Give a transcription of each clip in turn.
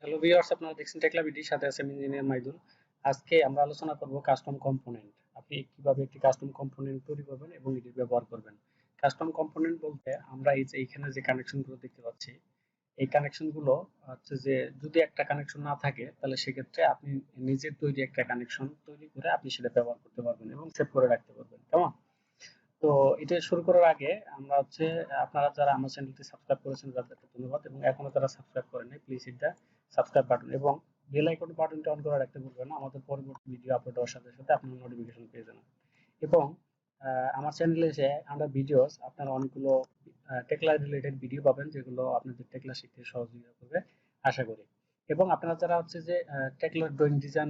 Hello viewers, আপনারা দেখছেন teklaBD, সাথে আছে আমি ইঞ্জিনিয়ার মাইদুল। আজকে আমরা আলোচনা করব কাস্টম কম্পোনেন্ট। আপনি কিভাবে একটি কাস্টম কম্পোনেন্ট তৈরি করবেন এবং এটি ব্যবহার করবেন। কাস্টম কম্পোনেন্ট বলতে আমরা এই যে এখানে যে কানেকশনগুলো দেখতে পাচ্ছি, এই কানেকশনগুলো হচ্ছে যে যদি একটা কানেকশন না থাকে তাহলে সেক্ষেত্রে আপনি নিজের তৈরি একটা কানেকশন তৈরি করে আপনি সেটা ব্যবহার করতে পারবেন এবং সেভ করে রাখতে পারবেন। কেমন? তো এটা শুরু করার আগে আমরা হচ্ছে আপনারা যারা আমার চ্যানেলটি সাবস্ক্রাইব করেছেন তাদেরকে ধন্যবাদ, এবং এখনো যারা সাবস্ক্রাইব করেন নাই please hit the subscribe button এবং বেল আইকন বাটনটি অন করে রাখতে ভুলবেন না। আমাদের পরবর্তী ভিডিও আপলোড হওয়ার সাথে সাথে আপনারা নোটিফিকেশন পেয়ে যাবেন। এবং আমার চ্যানেলে এসে আন্ডার ভিডিওস আপনারা অনেকগুলো টেকলা রিলেটেড ভিডিও পাবেন, যেগুলো আপনাদের টেকলা শিখতে সহযোগিতা করবে আশা করি। এবং আপনারা যারা হচ্ছে যে টেকলার ড্রয়িং ডিজাইন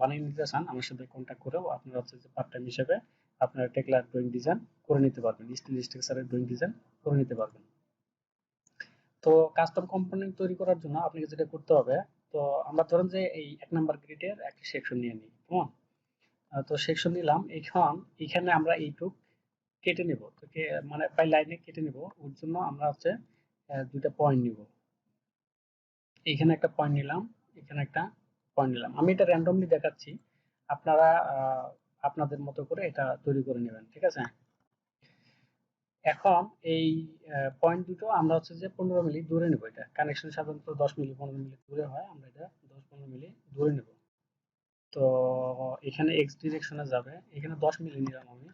বানিয়ে নিতে চান, আমার সাথে কন্ট্যাক্ট করেও আপনারা হচ্ছে যে পার্ট টাইম হিসেবে আপনারা টেকলার ড্রয়িং ডিজাইন করে নিতে পারবেন, স্টিল স্ট্রাকচারের ড্রয়িং ডিজাইন করে নিতে পারবেন। তো কাস্টম কম্পোনেন্ট তৈরি করার জন্য আপনাকে যেটা করতে হবে, তো আমরা ধরেন যে এই 1 নাম্বার গ্রিডের একটা সেকশন নিয়ে নিই, কেমন? তো সেকশন নিলাম। এখন এখানে আমরা এইটুক কেটে নেব, তো মানে বাই লাইনে কেটে নেব। ওর জন্য আমরা হচ্ছে দুইটা পয়েন্ট নিব। এখানে একটা পয়েন্ট নিলাম, এখানে একটা পয়েন্ট নিলাম। আমি এটা র্যান্ডমলি দেখাচ্ছি, আপনারা আপনাদের মতো করে এটা তৈরি করে নেবেন, ঠিক আছে? এখন এই পয়েন্ট দুটো আমরা হচ্ছে যে 15 মিলি দূরে নেব। এটা কানেকশন সাধারণত 10 মিলি 15 মিলি দূরে হয়, আমরা এটা 10-15 মিলি দূরে নেব। তো এখানে এক্স ডিরেকশনে যাবে, এখানে 10 মিলি নিলাম আমি।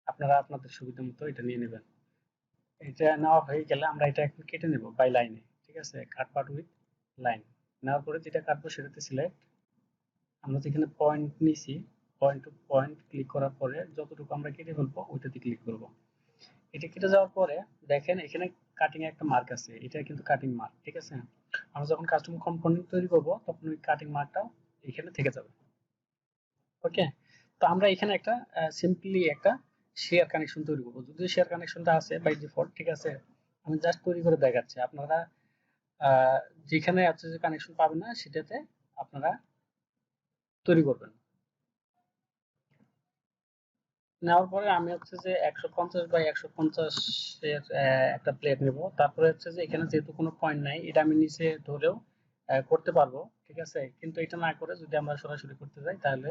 আপনারা আপনাদের সুবিধা মতো এটা নিয়ে নেবেন। এটা নেওয়া হয়ে গেলে আমরা এটা একটু কেটে নেব বাই লাইনে, ঠিক আছে? কাট পার্ট উইথ লাইন নেওয়ার পরে যেটা কাটবো সেটাতে সিলেক্ট। আমরা যেখানে পয়েন্ট নিছি, পয়েন্ট টু পয়েন্ট ক্লিক করার পরে যতটুকু আমরা কেটে ফেলবো ওইটাতে ক্লিক করব। এটা কেটে যাওয়ার পরে দেখেন এখানে কাটিং এ একটা মার্ক আছে, এটা কিন্তু কাটিং মার্ক, ঠিক আছে? আমরা যখন কাস্টম কম্পোনেন্ট তৈরি করব তখন ওই কাটিং মার্কটাও এখানে থেকে যাবে। ওকে, তো আমরা এখানে একটা সিম্পলি একটা শেয়ার কানেকশন তৈরি করব। যদিও শেয়ার কানেকশনটা আছে বাই ডিফল্ট, ঠিক আছে? আমি জাস্ট তৈরি করে দেখাচ্ছি। আপনারা যেখানে আছে যে কানেকশন পাবেন না সেটাতে আপনারা তৈরি করবেন। নেওয়ার পরে আমি হচ্ছে যে 150 বাই 150 এর একটা প্লেট নেব। তারপরে হচ্ছে যে এখানে যেহেতু কোনো পয়েন্ট নাই, এটা আমি নিচে ধরেও করতে পারবো, ঠিক আছে? কিন্তু এটা না করে যদি আমরা সরাসরি করতে যাই তাহলে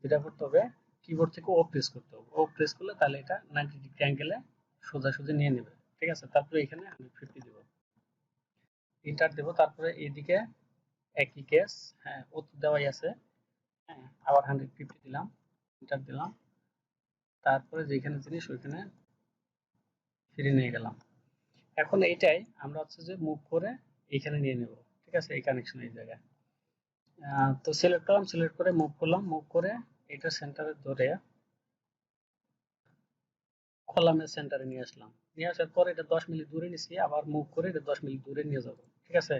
যেটা করতে হবে, কিবোর্ড থেকে ও প্রেস করতে হবে। ও প্রেস করলে তাহলে এটা 90 ডিগ্রি অ্যাঙ্গেলে সোজাসুজি নিয়ে নেবে, ঠিক আছে? তারপরে এখানে 150 দেব, এন্টার দেব। তারপরে এইদিকে একই কেস, হ্যাঁ ও তো দেওয়াই আছে, হ্যাঁ আবার 150 দিলাম, এন্টার দিলাম। তারপরে যেখানে জিনিস ওইখানে ফিরে নিয়ে গেলাম। এখন এইটাই আমরা হচ্ছে যে মুভ করে এখানে নিয়ে নেব, ঠিক আছে? এই কানেকশন এই জায়গায় তো সিলেক্ট করলাম, সিলেক্ট করে মুভ করলাম, মুভ করে এটা সেন্টারে ধরে কলামের সেন্টারে নিয়ে আসলাম। নিয়ে আসার পর এটা 10 মিলি দূরে নিছি, আবার মুভ করে এটা 10 মিলি দূরে নিয়ে যাব, ঠিক আছে?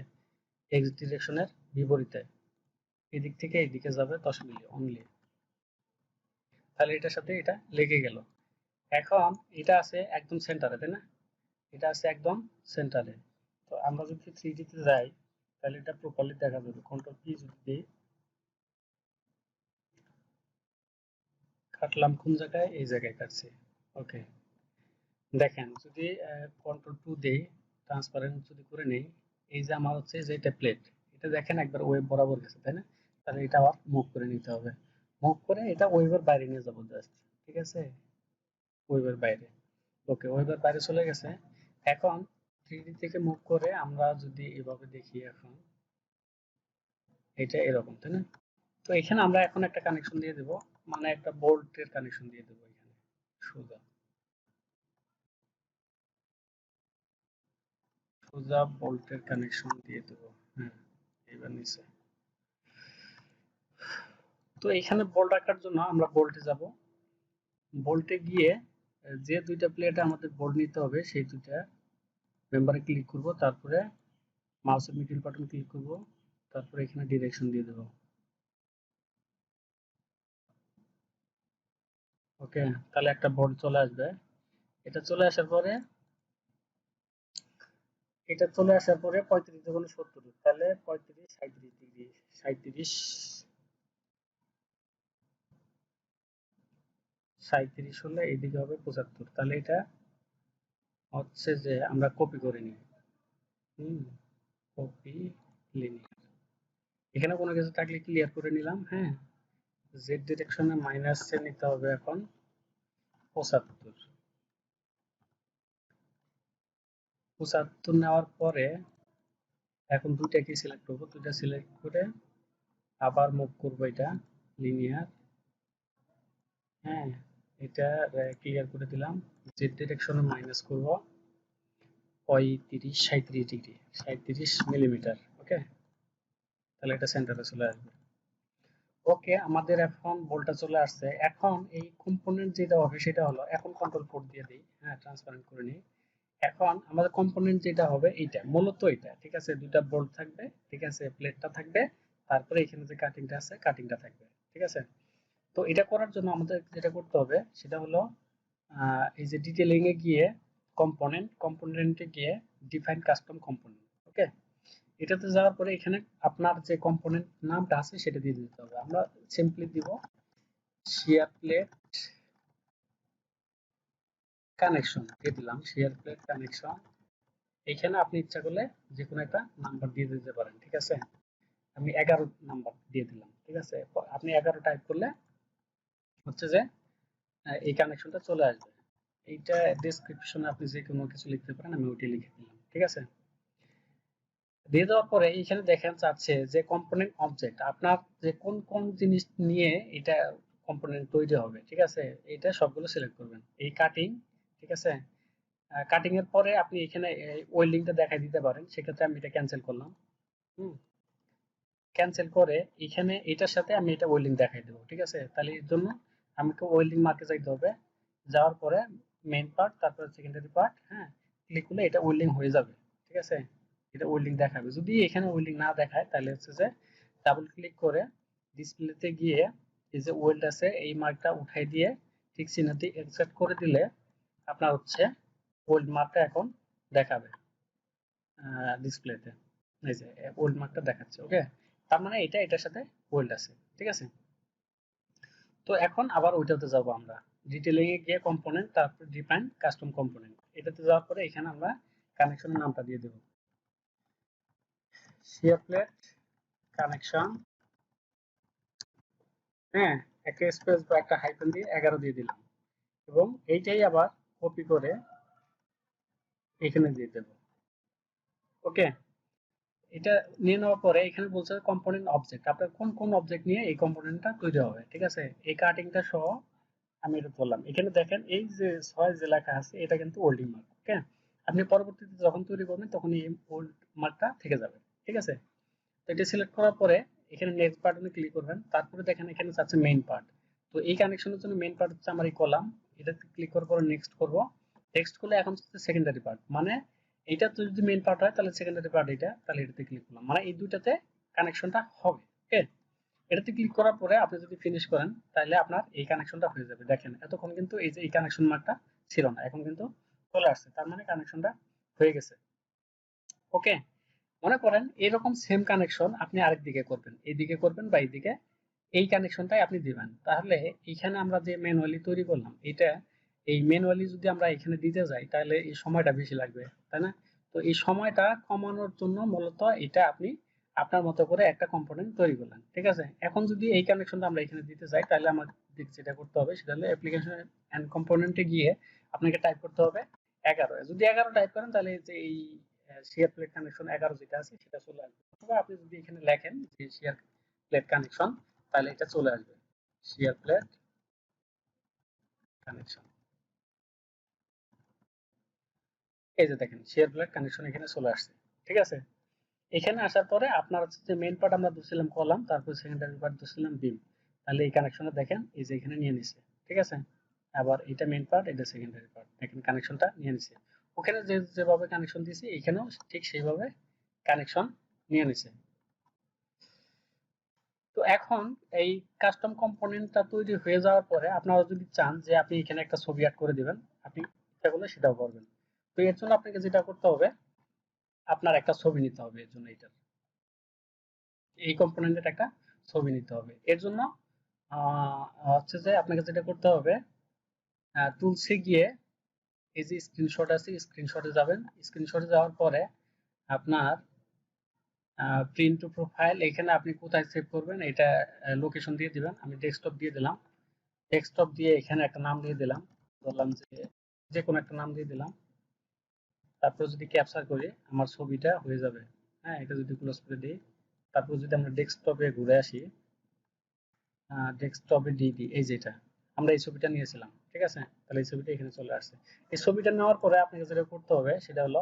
এক্স ডিরেকশনের বিপরীতে এদিক থেকে এইদিকে যাবে 10 মিলি অনলি। তাহলে এটার সাথে এটা লেগে গেল। এখন এটা আছে একদম সেন্টারে, তাই না? এটা আছে একদম সেন্টারে। তো আমরা যদি 3D তে যাই তাহলে এটা প্রপারলি দেখা যাবে। কন্ট্রোল পি যদি দিই, কাটলাম কোন জায়গায়? এই জায়গায় কাটছি। ওকে, দেখেন যদি কন্ট্রোল টু দেই, ট্রান্সপারেন্ট যদি করে নেই, এই যে আমার হচ্ছে যে এটা প্লেট, এটা দেখেন একবার ওয়েব বরাবর গেছে, তাই না? তাহলে এটা আবার মুভ করে নিতে হবে। মুভ করে এটা ওয়েবের বাইরে নিয়ে যাবো জাস্ট, ঠিক আছে? ওয়েবের বাইরে। ওকে, ওয়েবের বাইরে চলে গেছে। এখন 3D থেকে মুভ করে আমরা যদি এভাবে দেখি, এখন এটা এরকম, তাই না? তো এখানে আমরা এখন একটা কানেকশন দিয়ে দেব, মানে একটা বোল্টের কানেকশন দিয়ে দেবো এখানে সোজা, সোজা বোল্টের কানেকশন দিয়ে দেব। হ্যাঁ, এবার নিচে। তো এখানে বোল্ট রাখার জন্য আমরা বোল্টে যাব। বোল্টে গিয়ে যে দুইটা প্লেটে আমাদের বোল্ট নিতে হবে সেই দুইটা মেম্বারে ক্লিক করব, তারপরে মাউসের মিডল বাটন ক্লিক করব, তারপরে এখানে ডিরেকশন দিয়ে দেব। ওকে, তাহলে একটা বোল্ট চলে আসবে। এটা চলে আসার পরে, এটা চলে আসার পরে 35 যখন 70, তাহলে 35 37 ডিগ্রি, 37 37 হলে এইদিকে হবে 75। তাহলে এটা হচ্ছে যে আমরা কপি করে নিই। হুম, কপি লিনিয়ার। এখানে কোনো কিছু থাকলে ক্লিয়ার করে নিলাম। হ্যাঁ, জেড ডিরেকশনে মাইনাসে নিতে হবে এখন 75। 75 নেওয়ার পরে এখন দুইটাকে সিলেক্ট করবো, দুইটা সিলেক্ট করে আবার মুভ করবো এটা লিনিয়ার। হ্যাঁ, এটা ক্লিয়ার করে দিলাম। জেড ডিরেকশনে মাইনাস করবো 37 ডিগ্রি, 37 মিলিমিটার। ওকে, তাহলে এটা সেন্টারে চলে আসবে। ওকে, আমাদের এখন বলটা চলে আসছে। এখন এই কম্পোনেন্ট যেটা হবে সেটা হলো, এখন কন্ট্রোল কোড দিয়ে দিই। হ্যাঁ, ট্রান্সপারেন্ট করে নিই। এখন আমাদের কম্পোনেন্ট যেটা হবে এইটা মূলত এটা, ঠিক আছে। দুইটা বোল্ট থাকবে, ঠিক আছে, প্লেটটা থাকবে, তারপরে এখানে যে কাটিংটা আছে কাটিংটা থাকবে, ঠিক আছে। তো এটা করার জন্য আমাদের যেটা করতে হবে সেটা হলো এই যে ডিটেইলিং এ গিয়ে কম্পোনেন্টে গিয়ে ডিফাইন কাস্টম কম্পোনেন্ট। ওকে, এটাতে যাওয়ার পরে এখানে আপনার যে কম্পোনেন্ট নামটা আছে সেটা দিয়ে দিতে হবে। আমরা সিম্পলি দিব শিয়ার প্লেট কানেকশন দিয়ে দিলাম, শিয়ার প্লেট কানেকশন। এখানে আপনি ইচ্ছা করলে যে কোনো একটা নাম্বার দিয়ে দিতে পারেন, ঠিক আছে। আমি 11 নাম্বার দিয়ে দিলাম, ঠিক আছে। আপনি 11 টাইপ করলে হচ্ছে যে এই কানেকশনটা চলে আসবে। এইটা ডেসক্রিপশনে আপনি যে কোনো কিছু লিখতে পারেন, আমি ওইটাই লিখে দিলাম, ঠিক আছে। দিয়ে দেওয়ার পরে এখানে দেখেন চাচ্ছে যে কম্পোনেন্ট অবজেক্ট আপনার যে কোন কোন জিনিস নিয়ে এটা কম্পোনেন্ট তৈরি হবে, ঠিক আছে। এটা সবগুলো সিলেক্ট করবেন। এই কাটিং, ঠিক আছে। কাটিং এর পরে আপনি এখানে ওয়েল্ডিংটা দেখাই দিতে পারেন, সেক্ষেত্রে আমি এটা ক্যান্সেল করলাম। হুম, ক্যান্সেল করে এখানে এটার সাথে আমি এটা ওয়েল্ডিং দেখাই দেবো, ঠিক আছে। তাহলে এর জন্য আমাকে ওয়েল্ডিং মার্কে যাইতে হবে। যাওয়ার পরে মেইন পার্ট, তারপর সেকেন্ডারি পার্ট। হ্যাঁ, ক্লিক করলে এটা ওয়েল্ডিং হয়ে যাবে, ঠিক আছে। এটা ওয়েল্ডিং দেখাবে। যদি এখানে ওয়েল্ডিং না দেখায় তাহলে হচ্ছে যে ডাবল ক্লিক করে ডিসপ্লেতে গিয়ে এই যে ওয়েল্ড আছে এই মার্কটা উঠাই দিয়ে ঠিক চিহ্নটি এক্সট্রাক্ট করে দিলে আপনার হচ্ছে ওয়েল্ড মার্কটা এখন দেখাবে ডিসপ্লেতে। এই যে ওয়েল্ড মার্কটা দেখাচ্ছে। ওকে, তার মানে এটা এটার সাথে ওয়েল্ড আছে, ঠিক আছে। তো এখন আবার ওইটাতে যাব আমরা, ডিটেইলিং এ গিয়ে কম্পোনেন্ট, তারপর ডিফাইন কাস্টম কম্পোনেন্ট। এটাতে যাওয়ার পরে এখানে আমরা কানেকশনের নামটা দিয়ে দেব, শিয়ার প্লেট কানেকশন। হ্যাঁ, একটা স্পেস বা একটা হাইফেন দিয়ে 11 দিয়ে দিলাম, এবং এইটাই আবার কপি করে এখানে দিয়ে দেব। ওকে, এটা নিয়ে নেওয়ার পরে এখানে বলছে কম্পোনেন্ট অবজেক্ট, আপনার কোন কোন অবজেক্ট নিয়ে এই কম্পোনেন্টটা তৈরি হবে, ঠিক আছে। এই কাটিংটা সহ আমি এটা ধরলাম। এখানে দেখেন এই যে 6 যে লেখা আছে এটা কিন্তু ওল্ডিং মার্ক। ওকে, আপনি পরবর্তীতে যখন তৈরি করবেন তখন এই ওল্ড মার্কটা থেকে যাবে, ঠিক আছে। তো এটা সিলেক্ট করার পরে এখানে নেক্সট বাটনে ক্লিক করবেন। তারপরে দেখেন এখানে আছে মেইন পার্ট। তো এই কানেকশনের জন্য মেইন পার্ট হচ্ছে আমার এই কলাম। এটাতে ক্লিক করার পরে নেক্সট করব। নেক্সট করলে এখন হচ্ছে সেকেন্ডারি পার্ট, মানে এইটা তো যদি মেইন পার্ট হয় তাহলে সেকেন্ডারি পার্ট এটা, তাহলে এটাতে ক্লিক করলাম, মানে এই দুইটাতে কানেকশনটা হবে। ওকে, এটাতে ক্লিক করার পরে আপনি যদি ফিনিশ করেন তাহলে আপনার এই কানেকশনটা হয়ে যাবে। দেখেন এতক্ষণ কিন্তু এই যে এই কানেকশন মার্কটা ছিল না, এখন কিন্তু চলে আসছে, তার মানে কানেকশনটা হয়ে গেছে। ওকে, মনে করেন এরকম সেম কানেকশন আপনি আরেক দিকে করবেন, এইদিকে করবেন বা এইদিকে, এই কানেকশনটাই আপনি দিবেন। তাহলে এখানে আমরা যে ম্যানুয়ালি তৈরি করলাম এটা, এই ম্যানুয়ালি যদি আমরা এখানে দিতে যাই তাহলে এই সময়টা বেশি লাগবে, তাই না। তো এই সময়টা কমানোর জন্য মূলত এটা আপনি আপনার মতো করে একটা কম্পোনেন্ট তৈরি করলেন, ঠিক আছে। এখন যদি এই কানেকশনটা আমরা এখানে দিতে চাই তাহলে আমাদের যেটা করতে হবে সেটা হলো অ্যাপ্লিকেশন এন্ড কম্পোনেন্টে গিয়ে আপনাকে টাইপ করতে হবে 11। যদি 11 টাইপ করেন তাহলে যে এই শেয়ার প্লেট কানেকশন 11 যেটা আছে সেটা চলে আসবে। অথবা আপনি যদি এখানে লেখেন যে শেয়ার প্লেট কানেকশন তাহলে এটা চলে আসবে, শেয়ার প্লেট কানেকশন। এই যে দেখেন শেয়ার প্লেট কানেকশন এখানে চলে আসছে, ঠিক আছে। এখানে আসার পরে আপনার হচ্ছে যে মেইন পার্ট আমরা ধরছিলাম কলাম, তারপর সেকেন্ডারি পার্ট ধরছিলাম বিম। তাহলে এই কানেকশনে দেখেন এই যে এখানে নিয়ে নিছে, ঠিক আছে। আবার এটা মেইন পার্ট, এটা সেকেন্ডারি পার্ট, দেখেন কানেকশনটা নিয়ে নিছে। ওখানে যে যেভাবে কানেকশন দিয়েছি এখানেও ঠিক সেইভাবে কানেকশন নিয়ে নিছে। তো এখন এই কাস্টম কম্পোনেন্টটা তৈরি হয়ে যাওয়ার পরে আপনারা যদি চান যে আপনি এখানে একটা ছবি অ্যাড করে দিবেন, আপনি ইচ্ছা করলে সেটাও করবেন। তো এর জন্য আপনাকে যেটা করতে হবে, আপনার একটা ছবি নিতে হবে। এর জন্য এই কম্পোনেন্টের একটা ছবি নিতে হবে। এর জন্য হচ্ছে যে আপনাকে যেটা করতে হবে, টুলসে গিয়ে এই যে স্ক্রিনশট আছে স্ক্রিনশটে যাবেন। স্ক্রিনশটে যাওয়ার পরে আপনার প্রিন্ট টু প্রোফাইল, এখানে আপনি কোথায় সেভ করবেন এটা লোকেশন দিয়ে দিবেন। আমি ডেস্কটপ দিয়ে দিলাম। ডেস্কটপ দিয়ে এখানে একটা নাম দিয়ে দিলাম, বললাম যে যে কোনো একটা নাম দিয়ে দিলাম। তারপর যদি ক্যাপচার করি আমার ছবিটা হয়ে যাবে। হ্যাঁ, এটা যদি ক্লোজ করে দিই, তারপর যদি আমরা ডেস্কটপে ঘুরে আসি, ডেস্কটপে দিয়ে দিই এই যেটা আমরা এই ছবিটা নিয়েছিলাম, ঠিক আছে? তাহলে এই ছবিটা এখানে চলে আসছে। এই ছবিটা নেওয়ার পরে আপনাকে যেটা করতে হবে সেটা হলো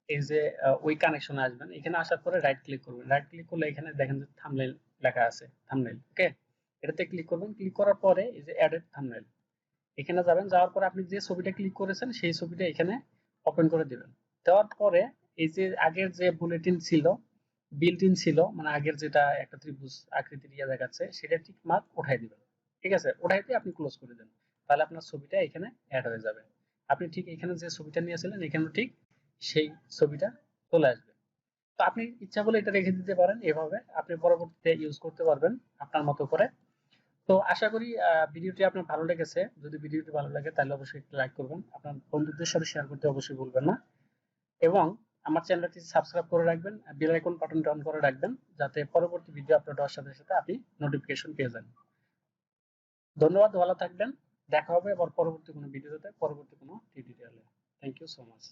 এই যে ওই কানেকশনে আসবেন। এখানে আসার পরে রাইট ক্লিক করবেন। রাইট ক্লিক করলে এখানে দেখেন যে থাম্বনেইল লেখা আছে, থাম্বনেইল। ওকে, এটাতে ক্লিক করবেন। ক্লিক করার পরে এই যে অ্যাডেড থাম্বনেইল, এখানে যাবেন। যাওয়ার পরে আপনি যে ছবিটা ক্লিক করেছেন সেই ছবিটা এখানে ওপেন করে দিবেন। দেওয়ার পরে এই যে আগের যে বুলেটিন ছিল, বিল্ট ইন ছিল, মানে আগের যেটা একটা ত্রিভুজ আকৃতির ইয়ে দেখাচ্ছে, সেটা টিক মার্ক উঠাই দিবেন। ঠিক আছে, উঠাই দিয়ে আপনি ক্লোজ করে দেন। তাহলে আপনার ছবিটা এখানে অ্যাড হয়ে যাবে। আপনি ঠিক এখানে যে ছবিটা নিয়েছিলেন এখানেও ঠিক সেই ছবিটা চলে আসবে। তো আপনি ইচ্ছা করলে এটা রেখে দিতে পারেন, এভাবে আপনি পরবর্তীতে ইউজ করতে পারবেন আপনার মতো করে। তো আশা করি ভিডিওটি আপনার ভালো লেগেছে। যদি ভিডিওটি ভালো লাগে তাহলে অবশ্যই একটি লাইক করবেন, আপনার বন্ধুদের সাথে শেয়ার করতে অবশ্যই ভুলবেন না, এবং আমার চ্যানেলটি সাবস্ক্রাইব করে রাখবেন, বেল আইকন বাটনটা অন করে রাখবেন, যাতে পরবর্তী ভিডিও আপলোড হওয়ার সাথে সাথে আপনি নোটিফিকেশন পেয়ে যান। ধন্যবাদ, ভালো থাকবেন। দেখা হবে আবার পরবর্তী কোনো ভিডিওতে, পরবর্তী কোনো টিউটোরিয়ালে। Thank you so much.